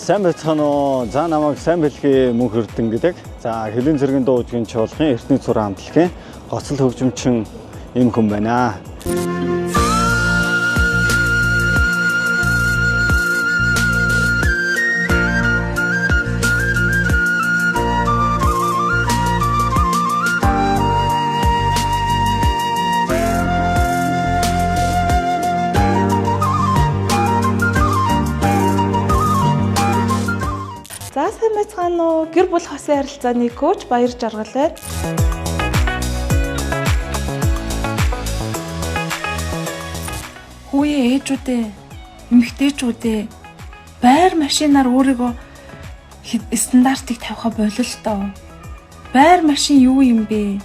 сайн байцгаана уу? За намайг сайн бэлгийн мөнх эрдэн гэдэг. За хэлэн зэргийн дуужгийн чуулгын эртний зураг хамтлагийн гоцол хөгжимчин ийм хүн байна. За сайн байцгаана уу? Гэр бүл хосын харилцааны коуч Баяр Жаргал байна. Хүүе ээжүүдээ, эмэгтэйчүүдээ байр машинаар өөрийгөө стандартыг тавиха болол л доо. Байр машин юу юм бэ?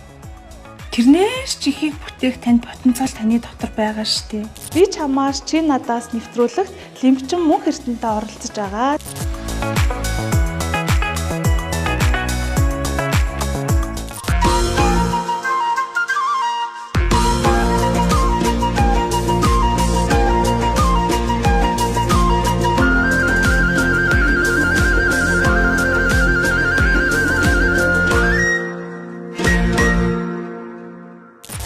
Тэрнээс ч ихийг бүтээх танд потенциал таны дотор байгаа шүү дээ. Би чамаас чи надаас нэвтрүүлэгт лимчин мөнх эрдэнэтэй оролцож байгаа.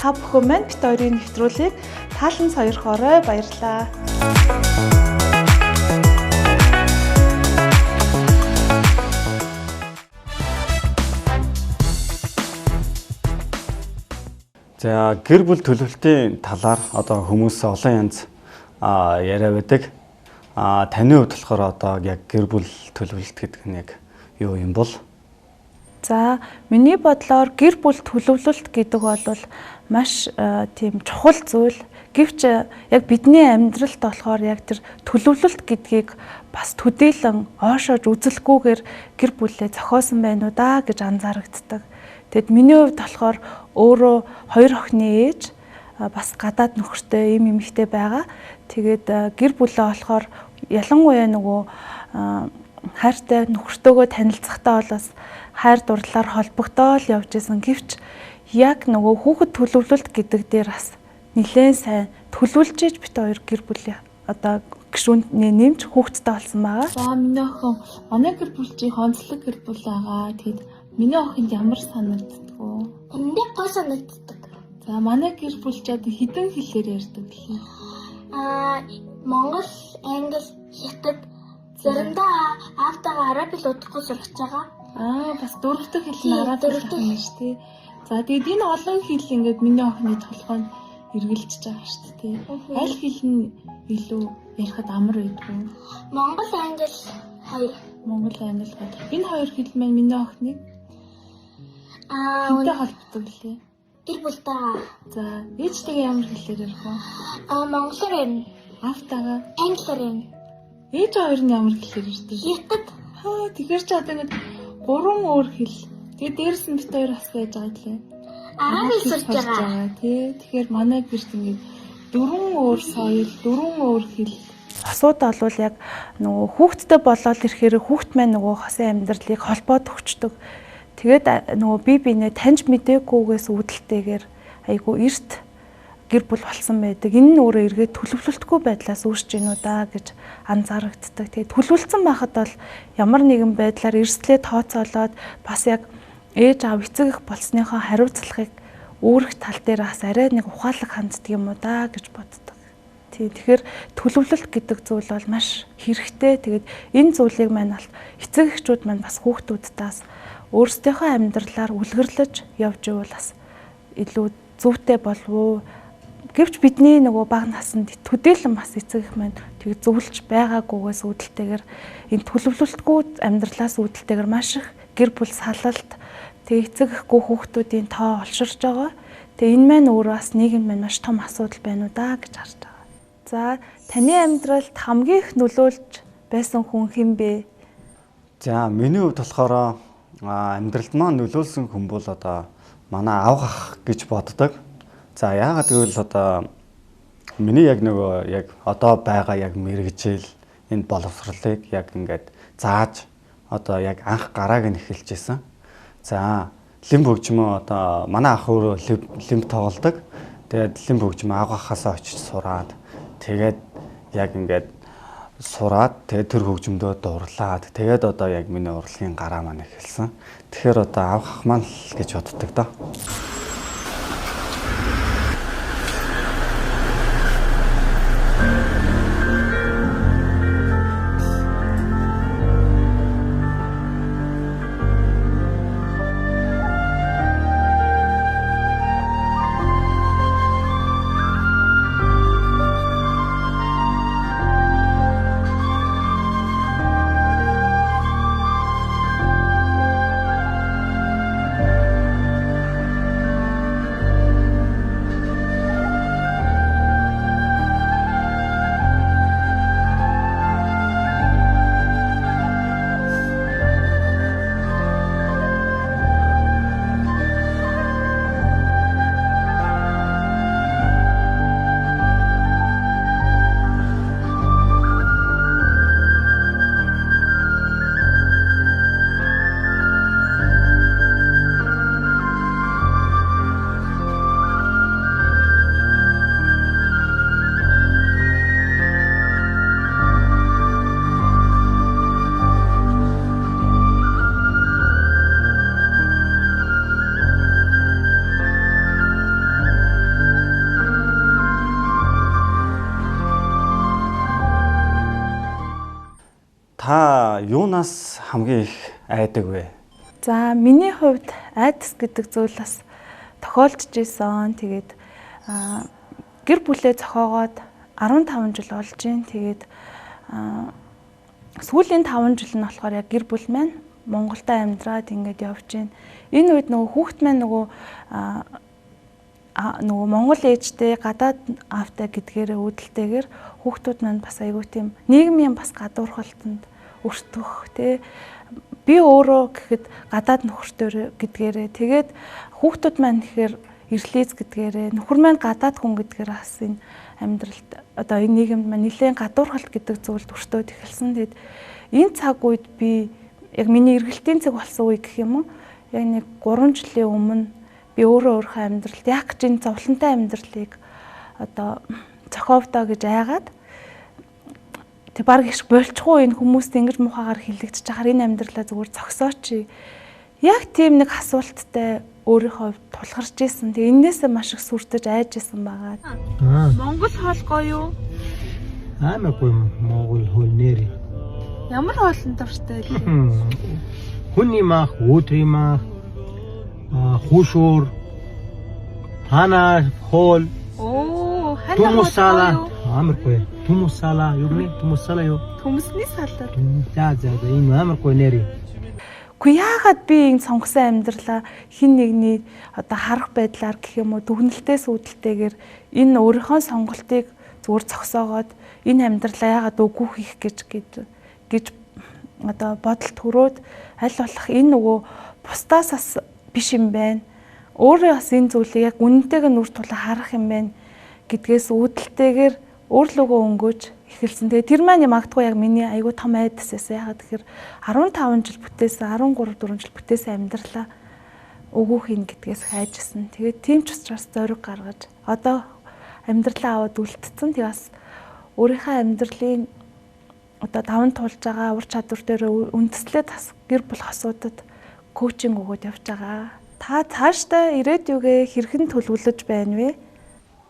Та бүхэн маань бит хоёрын нэвтрүүлгийг таалан сойрхоорой баярлалаа. За гэр бүл төлөвлөлтийн талаар одоо хүмүүс олон янз яриа байдаг. Таны хувьд болохоор одоо яг гэр бүл төлөвлөлт гэдэг нь яг юу юм бол? За миний бодлоор гэр бүл төлөвлөлт гэдэг бол маш тийм чухал зүйл. Гэвч яг бидний амьдралд болохоор яг тэр төлөвлөлт гэдгийг бас төдийлөн оошоож үзэлгүйгээр гэр бүлээ зохиосон байна уу да гэж анзаарэгддэг. Тэгэд миний хувьд болохоор өөрөө хоёр охины ээж бас гадаад нөхөртэй ийм эмэгтэй байгаа. Тэгээд гэр бүлээ болохоор ялангуяа нөгөө хайртай нөхөртөөгөө танилцахтаа бол хайр дурлалаар холбогдоод явж исэн. Гэвч яг нөгөө хүүхэд төлөвлөлт гэдэг дээр бас нэлээд сайн төлөвлөж иж бит хоёр гэр бүлийн одоо гишүүнээ нэмж хүүхэдтэй болсон байгаа. За миний охин манай гэр бүл чи хонцлог гэр бүл байгаа. Тэгэд миний охинд ямар санагддаг вэ? Эндээ гой санагддаг. За манай гэр бүл чи одоо хэдэн хэлээр ярьдаг вэ? Монгол, англи, хятад заримдаа автагаа араб хэл удахгүй сурч байгаа. Бас дөрөв дэх хэл нь араб хэл юм шүү дээ. За тэгээд энэ олон хэл ингээд миний охины толгойд эргэлжиж байгаа шүү дээ. Аль хэл нь илүү ярихад амар байдгүй? Монгол, англи хоёр. Монгол, англи хоёр. Энэ хоёр хэл маань миний охиныг хэнтэй холбогддог лээ. Гэр бүлтэйгээ. За ээжтэйгээ ямар хэлээр ярих вэ? Монголоор ярина. Автагаа Англиар ярина. ээж хоёр нь ямар хэлээр ярьдаг? Хятад. Тэгэхээр ч одоо ингээд гурван өөр хэл. Тэгээд дээрс нь бит хоёр бас байж байгаа лээ. Араб хэл сурч байгаа. Тэгэхээр манай гэрт ингээд дөрвөн өөр соёл, дөрвөн өөр хэл. Асуудал бол яг нөгөө хүүхэдтэй болоод ирэхээр хүүхэд маань нөгөө хосын амьдралыг холбоод өгчдөг. Тэгээд нөгөө бие биенээ таньж мэдээгүйгээс үүдэлтэйгээр айгу эрт гэр бүл болсон байдаг. Энэ нь өөрөө эргээд төлөвлөлтгүй байдлаас үүсэж гинүү да гэж анзаарэгддэг. Тэгээд төлөвлөсөн байхад бол ямар нэгэн байдлаар эрсдлээ тооцоолоод бас яг ээж аав эцэг эх болсныхоо хариуцлагыг үүрэх тал дээр бас арай нэг ухаалаг ханддаг юм уу да гэж боддог. Тэгэхээр төлөвлөлт гэдэг зүйл бол маш хэрэгтэй. Тэгээд энэ зүйлийг маань бол эцэг эхчүүд маань бас хүүхдүүдтээс өөрсдийнхөө амьдралаар үлгэрлэж явж ивэл бас илүү зөвтэй болов уу? Гэвч бидний нөгөө бага наснд төдийлөн бас эцэг их маань тэг зөвлөж байгаагүйгээс үүдэлтэйгээр энэ төлөвлөлтгүй амьдралаас үүдэлтэйгээр маш их гэр бүл салалт тэг эцэг ихгүй хүүхдүүдийн тоо олширч байгаа. Тэг энэ маань өөрөө бас нийгэм маань маш том асуудал байна уу да гэж харж байгаа. За таны амьдралд хамгийн их нөлөөлж байсан хүн хэн бэ? За миний хувьд болохоор амьдралд маань нөлөөлсөн хүн бол одоо манай аав ах гэж боддог. За яагаад гэвэл одоо миний яг нөгөө яг одоо байгаа яг мэрэгжил энэ боловсролыг яг ингээд зааж одоо яг анх гарааг нь эхэлжсэн. За лимб хөгжмөө одоо манай ах өөрөө лимб тоглодог. Тэгээд лимб хөгжмөө аав ахаасаа очиж сураад тэгээд яг ингээд сураад тэгээд тэр хөгжмөдөө дурлаад тэгээд одоо яг миний урлагийн гараа маань эхэлсэн. Тэгэхээр одоо авах маань л гэж боддог доо. Та юунаас хамгийн их айдаг вэ? За миний хувьд айдас гэдэг зүйл бас тохиолдож исэн. Тэгээд гэр бүлээ зохиогоод 15 жил болж байна. Тэгээд сүүлийн 5 жил нь болохоор яг гэр бүл маань Монголд амьдраад ингээд явж байна. Энэ үед нөгөө хүүхэд маань нөгөө Монгол ээжтэй гадаад аавтай гэдгээрээ үүдэлтэйгээр хүүхдүүд маань бас айгүй тийм нийгмийн бас гадуурхалтанд өртөх тий би өөрөө гэхэд гадаад нөхөртөө гэдгээрээ тэгээд хүүхдүүд маань ихээр ирлиз гэдгээрээ нөхөр маань гадаад хүн гэдгээр бас энэ амьдралд одоо энэ нийгэмд маань нэлээд гадуурхалт гэдэг зүйлд өртөөд эхэлсэн. Тэгээд энэ цаг үед би яг миний эргэлтийн цаг болсон үе гэх юм уу яг нэг 3 жилийн өмнө би өөрийнхөө амьдралд яг гэж энэ зовлонтой амьдралыг одоо зохиовдоо гэж айгаад тэг баг их болчихгүй энэ хүмүүст ингэж мухагаар хилэгдэж чахаар энэ амьдралаа зүгээр зогсооч. Яг тийм нэг асуулттай өөрийнхөө тулгарч ийсэн. Тэг энээсээ маш их сүртэж айж исэн байгаа. Монгол хоол гоё юу? Амар гоё Монгол хоол нэр. Ямар хоолн дуртай вэ? Хүний мах, өдрийн мах, хушуур, хана хоол. Оо, Тумусала амар гоё. Тумусала юу нэ? Тумусала юу? Төмсний салаад. За энэ амар гоё нэр. Гэхдээ яагаад би энэ сонгосон амьдралаа хин нэгний одоо харах байдлаар гэх юм уу дүгнэлтээс үүдэлтэйгээр энэ өөрийнхөө сонголтыг зүгээр зогсоогоод энэ амьдралаа яагаад үгүй хийх гэж одоо бодол төрөөд аль болох энэ нөгөө бусдаас биш юм байна. Өөрөө бас энэ зүйлийг яг үнэнтэйг нь үр тулаа харах юм байна гэдгээс үүдэлтэйгээр өөрлөгөө өнгөөж эхэлсэн. Тэгээ тэр маань магадгүй яг миний айгүй том айдас байсан. Ягаад тэгэхээр 15 жил бүтээсэн, 13 4 жил бүтээсэн амьдралаа өгөө хийн гэдгээс хайжсэн. Тэгээд тийм ч учраас зориг гаргаж одоо амьдралаа аваад үлдсэн. Тэгээ бас өөрийнхөө амьдралын одоо даван туулж байгаа ур чадвар дээр үндэслээд бас гэр бүл хосуудад коучинг өгөөд явж байгаа. Та цаашдаа ирээдүйгээ хэрхэн төлөвлөж байна вэ?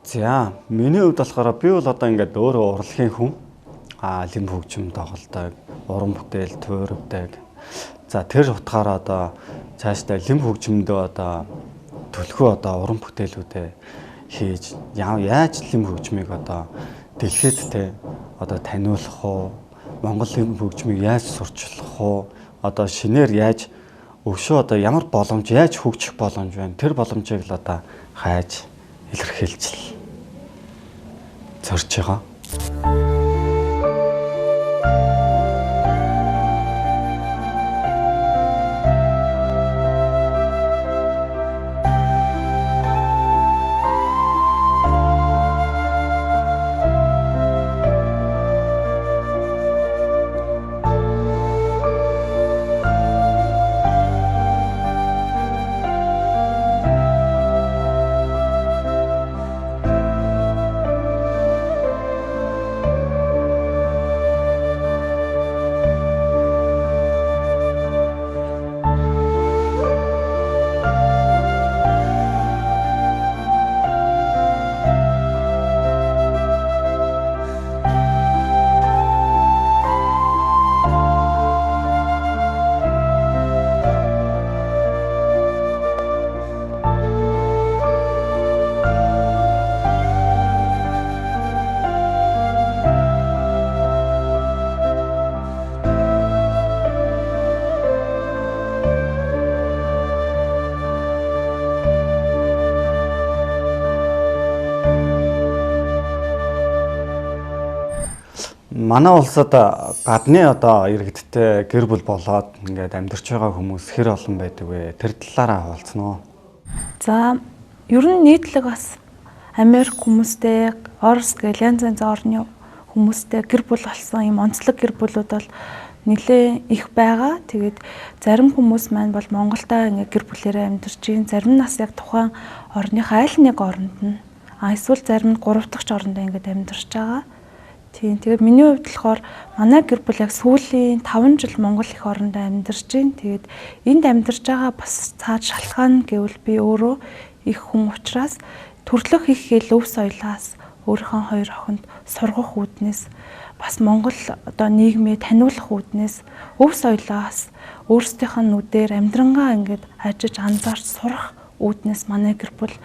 За, миний хувьд болохоор би бол одоо ингээд өөрөө урлагийн хүн. Лим хөгжим тоглодог, уран бүтээл, туйрвдаг. За, тэр утгаараа одоо цаашдаа лим хөгжмөндөө одоо төлхөө одоо уран бүтээлүүдээ хийж яаж лим хөгжмийг одоо дэлхийд те одоо таниулах уу? Монгол лим хөгжмийг яаж сурчлах уу? Одоо шинээр яаж өшөө одоо ямар боломж яаж хөгжих боломж байна? Тэр боломжийг л одоо хайж илэрхийлж зорж байгаа. Манай улсад гадны одоо иргэдтэй гэр бүл болоод ингээд амьдарч байгаа хүмүүс хэр олон байдаг вэ? Тэр талаараа хаваалцсан уу? За ер нь нийтлэг бас Америк хүмүүстэй, Орос гэл янз янзын орны хүмүүстэй гэр бүл болсон юм онцлог гэр бүлүүд бол нэлээ их байгаа. Тэгээд зарим хүмүүс маань бол Монголда ингээ гэр бүлээрээ амьдарч байна. Зарим нас яг тухайн орныхаа аль нэг оронд нь эсвэл зарим нь 3 дахь оронд ингээд амьдарч байгаа. Тийм. Тэгээд миний хувьд болохоор манай гэр бүл яг сүүлийн 5 жил Монгол их оронд амьдарч байна. Тэгээд энд амьдарч байгаа бас цаад шалтгаан гэвэл би өөрөө их хүн учраас төрлөх их хэл өв соёлоос өөрийнхөө хоёр охинд сургах үүднээс бас Монгол одоо нийгмийг таниулах үүднээс өв соёлоос өөрсдийнх нь нүдээр амьдрангаа ингээд ажиж анзаарч сурах үүднээс манай гэр бүл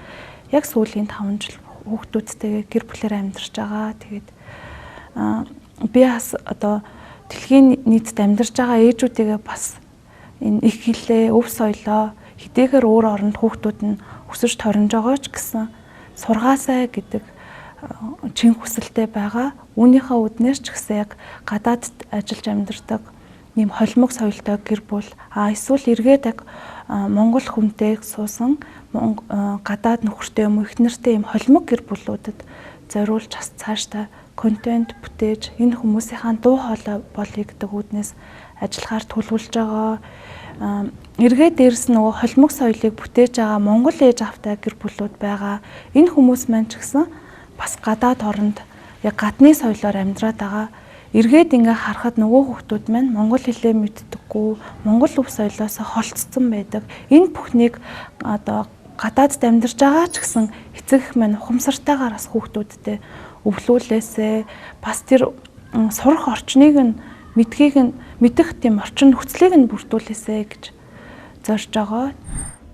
яг сүүлийн 5 жил хүүхдүүдтэйгээ гэр бүлээр амьдарч байгаа. Тэгээд би бас одоо дэлхийн нийтэд амьдарч байгаа ээжүүдтэйгээ бас энэ их хэлээ өв соёлоо хэдийгээр өөр оронд хүүхдүүд нь өсөж торнож байгаа ч гэсэн сургаасай гэдэг чин хүсэлтэй байгаа. Үүнийхээ үднээс ч гэсэн яг гадаадд ажиллаж амьдардаг ийм холимог соёлтой гэр бүл эсвэл эргээд яг Монгол хүнтэй суусан гадаад нөхөртэй юм уу их нэртэй ийм холимог гэр бүлүүдэд зориулж бас цаашдаа контент бүтээж энэ хүмүүсийнхаа дуу хоолой болъё гэдэг үднээс ажиллахаар төлөвлөж байгаа. Эргээд дээрс нөгөө холимог соёлыг бүтээж байгаа Монгол ээж автай гэр бүлүүд байгаа. Энэ хүмүүс маань ч гэсэн бас гадаад оронд яг гадны соёлоор амьдраад байгаа. Эргээд ингээ харахад нөгөө хүүхдүүд маань монгол хэлээ мэддэггүй, монгол өв соёлоос холцсон байдаг. Энэ бүхнийг одоо гадаадд амьдарч байгаа ч гэсэн эцэг маань ухамсартайгаар бас хүүхдүүдтэй өвлүүлээсэ бас тэр сурах орчныг нь мэдэх тийм орчин нөхцөлийг нь бүрдүүлээсэ гэж зорж байгаа.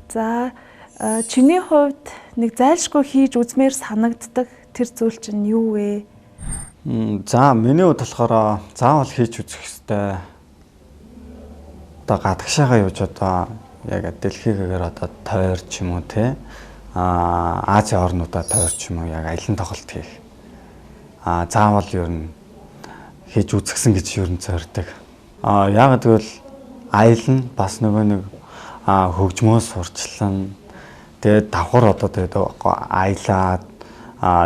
За чиний хувьд нэг зайлшгүй хийж үзмээр санагддаг тэр зүйл чинь юу вэ? За миний хувьд болохоор заавал хийж үзэх ёстой. Одоо гадагшаага явж одоо яг дэлхийгээр одоо тойрч юм уу те Ази орнуудаа тойрч юм уу яг аялын тоглолт хийх. Заавал ер нь хийж үзгсэн гэж ер нь зорддог. Яг тэгвэл аял нь бас нөгөө нэг хөгжмөөс сурчлан тэгээд давхар одоо тэгээд аялаад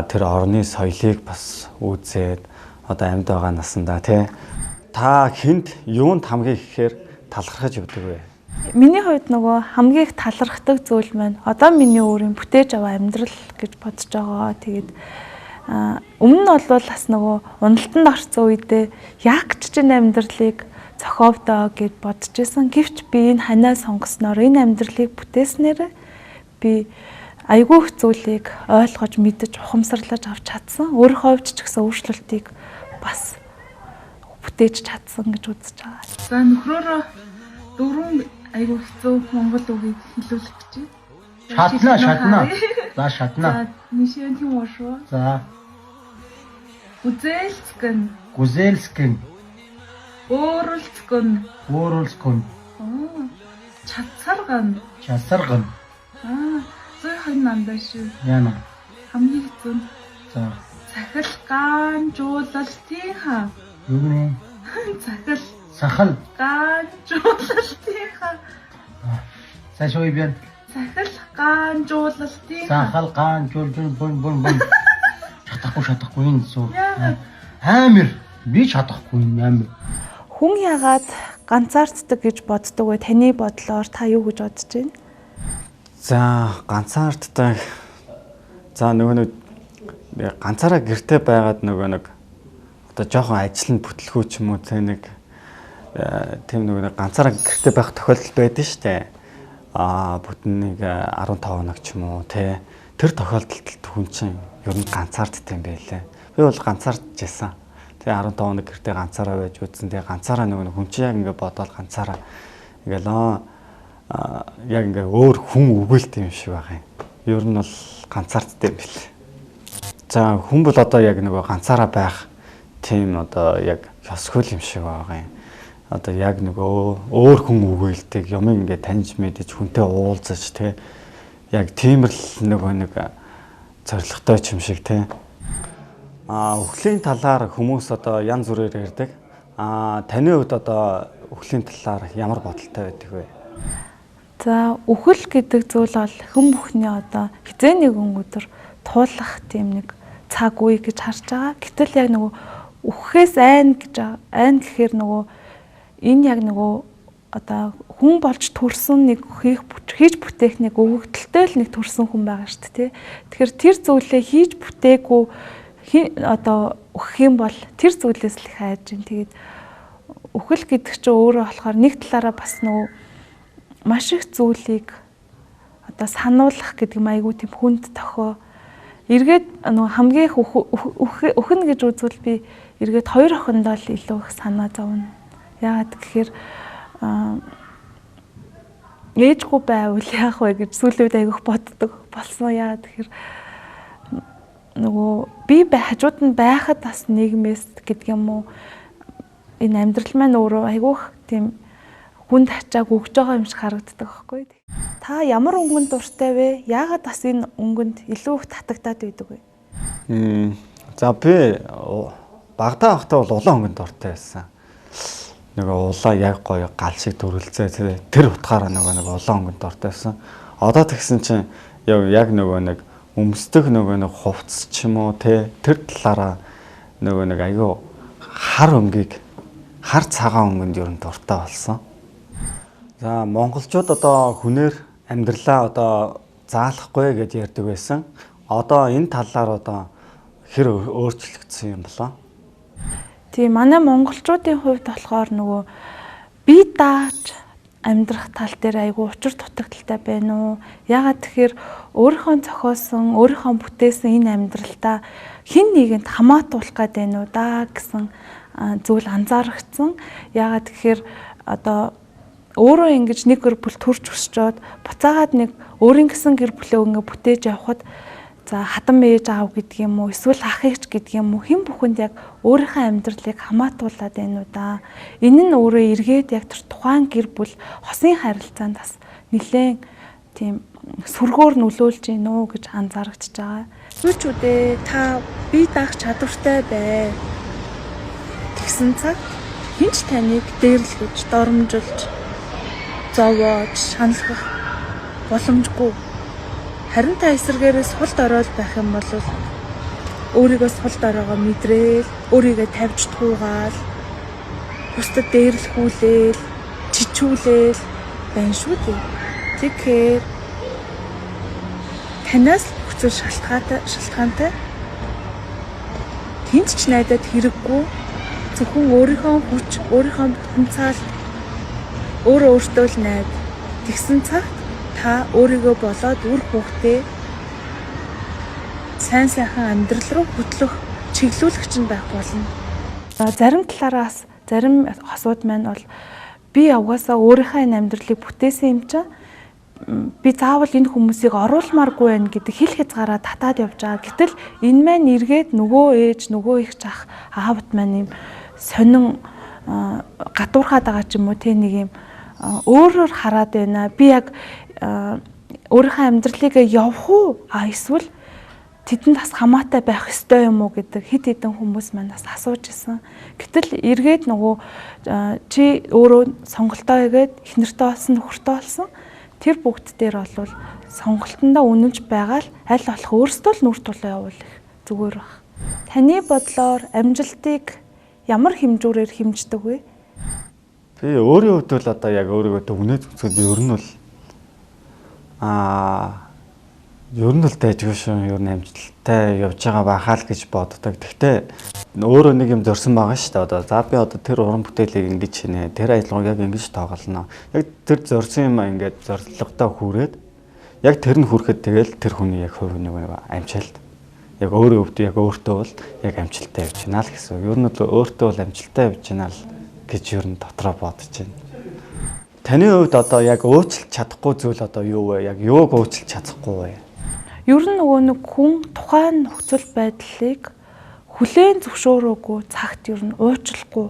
тэр орны соёлыг бас үзээд одоо амьд байгаа насандаа тий та хүнд юунд хамгийн ихээр талархаж явдаг вэ? Миний хувьд нөгөө хамгийн их талархдаг зүйл маань одоо миний өөрийн бүтээж аваа амьдрал гэж бодож байгаа. Тэгээд өмнө нь бол бас нөгөө уналтанд орсон үедээ яг ч чинь амьдралыг зохиовдоо гэж бодож исэн. Гэвч би энэ ханаа сонгосноор энэ амьдралыг бүтээснээр би айгүй их зүйлийг ойлгож мэдэж ухамсарлаж авч чадсан. Өөрийнхөө хувьд ч гэсэн өөрчлөлтийг бас бүтээж чадсан гэж үзэж байгаа. За нөхрөөрөө дөрвөн айгүй хэцүү монгол үгийг хэлүүлэх гэж байна. Шатна. За шатна. За нишэн тийм уу? За. Гүзэлскэн. Өөрөлцгөн. Чацарган. Зөөхөн нандаа шүү. Яна. Хамгийн хэцүү. За. Цахил ганжуулалтынхаа. Юу нэ? Сахал. Ганжуулалтынхаа. Сайшгүй бэн. Цахил ганжуулалтынхаа. Сахал бун. Шатахгүй энэ суу. Амир. Би чадахгүй амир. Хүн яагаад ганцаарддаг гэж боддог вэ? Таны бодлоор та юу гэж бодож байна? За ганцаарддаг. За нөгөө ганцаараа гэртээ байгаад нөгөө нэг одоо жоохон ажил нь бүтлгүү ч юм уу тийм нэг ганцаараа гэртээ байх тохиолдол байдаг шүү дээ. Бүтэн нэг 15 хоног ч юм уу тий. Тэр тохиолдолд хүн чинь ер нь ганцаарддаг юм байлээ. Би бол ганцаардж байсан. Тэгээ 15 хоног гэртээ ганцаараа байж үзсэн. Тэгээ ганцаараа нөгөө хүн чинь яг ингээд бодоод ганцаараа ингээл яг ингээ өөр хүн өгөөлт юм шиг байгаа юм. Ер нь бол ганцаардтай юм билээ. За хүн бол одоо яг нөгөө ганцаараа байх тийм одоо яг ёсгөл юм шиг байгаа юм. Одоо яг нөгөө өөр хүн өгөөлтийг юм ингээ таньж мэдэж хүнтэй уулзаж тий яг тиймэрл нөгөө нэг зоригтой юм шиг тий. Үхлийн талаар хүмүүс одоо янз бүрээр ярьдаг. Таны хувьд одоо үхлийн талаар ямар бодолтой байдаг вэ? За үхэл гэдэг зүйл бол хэн бүхний одоо хизээ нэгэн өдөр туулах тийм нэг цаг үе гэж харж байгаа. Гэтэл яг нөгөө үхэхээс айн гэхээр нөгөө энэ яг нөгөө одоо хүн болж төрсөн нэг хийж бүтээх нэг өвөгдөлтэй л нэг төрсөн хүн байгаа шүү дээ. Тэгэхээр тэр зүйлээ хийж бүтээгүй одоо үхэх юм бол тэр зүйлээс л их хайж байна. Тэгээд үхэл гэдэг чинь өөрөө болохоор нэг талаараа бас нөгөө маш их зүйлийг одоо сануулах гэдэг юм айгүй тийм хүнд тохио. Эргээд нөгөө хамгийн их үхэн гэж үзвэл би эргээд 2 охиндоо л илүү их санаа зовно. Яагаад гэхээр ээжгүй байвал яах вэ гэж сүүлийн үед айгүйх боддог болсон. Яагаад тэгэхээр нөгөө би хажууд нь байхад бас нийгмээс гэдэг юм уу энэ амьдрал маань өөрөө айгүйх тийм хүнд ачааг өгж байгаа юм шиг харагддаг байхгүй. Та ямар өнгөнд дуртай вэ? Яагаад бас энэ өнгөнд илүү их татагдаад байдаг вэ? За би багтаа байхдаа бол улаан өнгөнд дуртай байсан. Нөгөө улаа яг гоё гал шиг дүрлцээ тэр утгаараа нөгөө улаан өнгөнд дуртай байсан. Одоо тэгсэн чинь яг нөгөө нэг өмсдөх нөгөө нэг хувцс ч юм уу тэр талаараа нөгөө нэг аюу хар өнгийг хар цагаан өнгөнд ер нь дуртай болсон. За монголчууд одоо хүнээр амьдралаа одоо заалахгүй гэж ярьдаг байсан. Одоо энэ талаар одоо хэр өөрчлөгдсөн юм болоо? Тийм манай монголчуудын хувьд болохоор нөгөө бие дааж амьдрах тал дээр айгүй учир дутагдaltaй байна уу? Ягаад тэгэхээр өөрийнхөө зохиосон, өөрийнхөө бүтээсэн энэ амьдралдаа хэн нэгэнд хамаатуулах гээд байна уу да гэсэн зүйл анзаарчихсан. Ягаад тэгэхээр одоо өөрөө ингэж нэг гэр бүл төрж өсчөөд буцаагаад нэг өөрийн гэсэн гэр бүлээ ингээ бүтээж явхад за хатан ээж аав гэдэг юм уу эсвэл ах ээж гэдэг юм уу хэн бүхэнд яг өөрийнхөө амьдралыг хамаатуулаад байна уу да. Энэ нь өөрөө эргээд яг тэр тухайн гэр бүл хосын харилцаанд бас нэлээд тийм сүргээр нөлөөлж гин үү гэж анзаарэгдэж байгаа. Сүүчүүдээ та бие даах чадвартай бай. Тэгсэн цаг хинч таныг дээрлэж, доромжилж, зовоож, шаналгах боломжгүй. Харин та эсэргээрээс сулд ороод байх юм бол өөрийгөө сулд ороогоо мэдрээл, өөрийгөө тавьж туугаал, бусдад дээрлэхүүлээл, чичүүлээл байна шүү дээ. Тэгэхээр танаас бүх зүйл шалтгаантай. Хинч ч найдаад хэрэггүй. Зөвхөн өөрийнхөө хүч, өөрийнхөө потенциал өөртөө л найд. Тэгсэн цагт та өөрийгөө болоод үр хүүхдээ сайн сайхан амьдрал руу хөтлөх чиглүүлэгч нь байх болно. Зарим талаараас зарим асуудал маань бол би угаасаа өөрийнхөө энэ амьдралыг бүтээсэн юм чинь би заавал энэ хүмүүсийг оруулмааргүй байна гэдэг хил хязгаараа татаад явж байгаа. Гэтэл энэ маань эргээд нөгөө ээж, нөгөө их зах аавд маань юм сонин гатуурхаад байгаа ч юм уу те нэг юм өөрөөр хараад байна. Би яг өөрийнхөө амьдралыг явах уу? Эсвэл тэдэнд бас хамаатай байх ёстой юм уу гэдэг хэд хэдэн хүмүүс маань бас асууж исэн. Гэтэл эргээд нөгөө чи өөрөө сонголтоо хийгээд их нэртэй болсон, нөхөртэй болсон. Тэр бүгд дээр бол сонголтондоо үнэнч байгаа л аль болох өөрсдөө л нүр тулаа явуул их зүгээр баг. Таны бодлоор амжилтыг ямар хэмжүүрээр хэмждэг вэ? Би өөрийн хувьд бол одоо яг өөрийгөө дүгнэж үзэхэд ер нь бол ер нь л дайжгүй шүү. Ер нь амжилттай явж байгаа байхаа л гэж боддог. Гэхдээ өөрөө нэг юм зорьсон байгаа шүү дээ. Одоо за би одоо тэр уран бүтээлийг ингэж хийнэ. Тэр аялгыг яг ингэж тоглоно. Яг тэр зорьсон юм ингээд зорилгодоо хүрээд яг тэр нь хүрэхэд тэгэл тэр хүний яг хувь нэг амжилт. Яг өөрөө өвдөө яг өөртөө бол яг амжилттай явж байна л гэсэн. Ер нь л өөртөө бол амжилттай явж байна л гэж ер нь дотроо бодож байна. Таны хувьд одоо яг өөчлөж чадахгүй зүйл одоо юу вэ? Яг юуг өөчлөж чадахгүй вэ? Ер нь нөгөө нэг хүн тухайн нөхцөл байдлыг хүлээн зөвшөөрөөгүй цагт ер нь уучлахгүй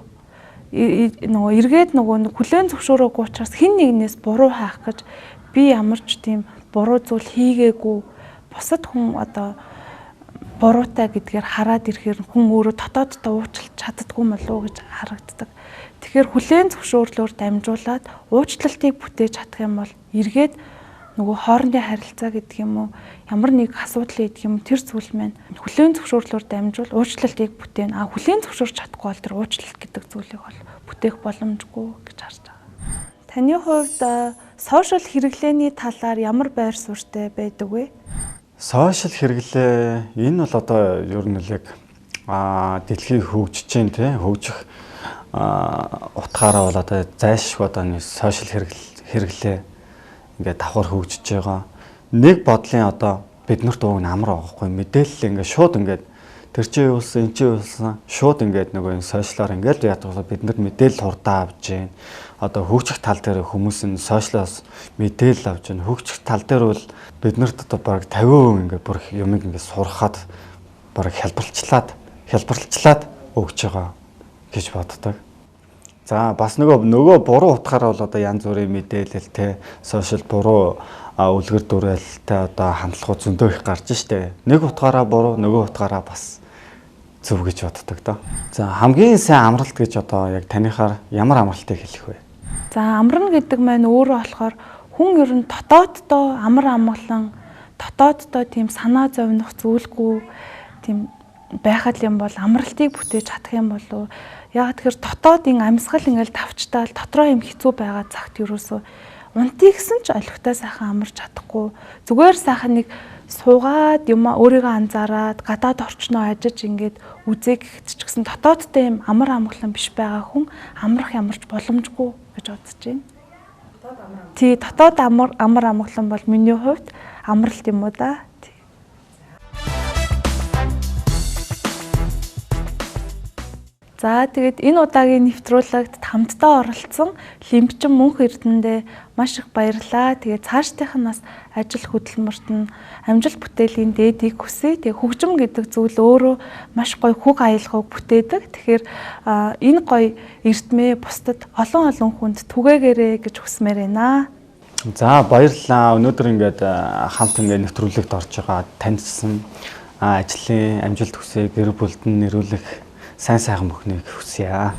нөгөө эргээд нөгөө нэг хүлээн зөвшөөрөөгүй учраас хэн нэгнээс буруу хайх гэж би ямар ч тийм буруу зүйл хийгээгүй бусад хүн одоо буруутай гэдгээр хараад ирэхээр хүн өөрөө дотооддоо уучлах чаддгүй болов уу гэж харагддаг. Тэгэхээр хүлээн зөвшөөрлөөр дамжуулаад уучлалтыг бүтээж чадах юм бол эргээд нөгөө хоорондын харилцаа гэдэг юм уу ямар нэг асуудал идэх юм тэр зүйл маань хүлээн зөвшөөрлөөр дамжуул уучлалтыг бүтээн. Хүлээн зөвшөөрч чадахгүй бол тэр уучлалт гэдэг зүйлийг бол бүтээх боломжгүй гэж харж байгаа. Таны хувьд сошиал хэрэглээний талаар ямар байр суурьтай байдаг вэ? Сошиал хэрэглээ энэ бол одоо ер нь л яг дэлхий хөгжиж чинь тий хөгжих утгаараа бол одоо зайлшгүй одоо нэг сошиал хэрэглээ ингээд давхар хөгжиж байгаа. Нэг бодлын одоо биднэрт уг нь амар байгаа хгүй мэдээлэл ингээд шууд ингээд тэр чинь юу болсон энэ чинь юу болсон шууд ингээд нөгөө сошиалаар ингээд яадаг бид нар мэдээлэл хурдан авч जैन. Одоо хөгжих тал дээр хүмүүс нь сошиалоос мэдээлэл авч जैन. Хөгжих тал дээр бол бид нарт одоо бараг 50% ингээд бүр юмыг ингээд сурахад бараг хялбарлчлаад өгч байгаа гэж боддог. За бас нөгөө буруу утгаараа бол одоо янз бүрийн мэдээлэл те сошиал буруу үлгэр дуурайлалтай одоо хандлагууд зөндөө их гарч штэ. Нэг утгаараа буруу нөгөө утгаараа бас зөв гэж боддог доо. За хамгийн сайн амралт гэж одоо яг таныхаар ямар амралтыг хэлэх вэ? За амрна гэдэг маань өөрөө болохоор хүн ер нь дотооддоо амар амгалан дотооддоо тийм санаа зовнох зүйлгүй тийм байхад юм бол амралтыг бүтээж чадах юм болов. Яг тэгэхээр дотоодын амьсгал ингээл тавчтаал дотроо юм хэцүү байгаа цагт ерөөсөө унтигсэн ч олигтой сайхан амарч чадахгүй. Зүгээр сайхан нэг суугаад юм өөрийгөө анзаараад гадаад орчноо ажиж ингээд үзэх ч гэсэн дотоодтой юм амар амгалан биш байгаа хүн амрах ямарч боломжгүй гэж бодож байна. Тий, дотоод амар амгалан бол миний хувьд амралт юм уу да. За тэгээд энэ удаагийн нэвтрүүлэгт хамтдаа оролцсон Лимбчин Мөнх Эрдэнэдээ маш их баярлалаа. Тэгээд цаашдынх нь бас ажил хөдөлмөрт нь амжилт бүтээлийн дээдийг хүсье. Тэгээд хөгжим гэдэг зүйл өөрөө маш гоё хүг аялгыг бүтээдэг. Тэгэхээр энэ гоё эрдмээ бусдад олон хүнд түгээгээрэй гэж хүсмээр байна. За баярлалаа. Өнөөдөр ингээд хамт ингээд нэвтрүүлэгт орж байгаа таньсан ажлын амжилт хүсье, гэр бүлд нь нэрүүлэх сайн сайхан бүхнийг хүсье.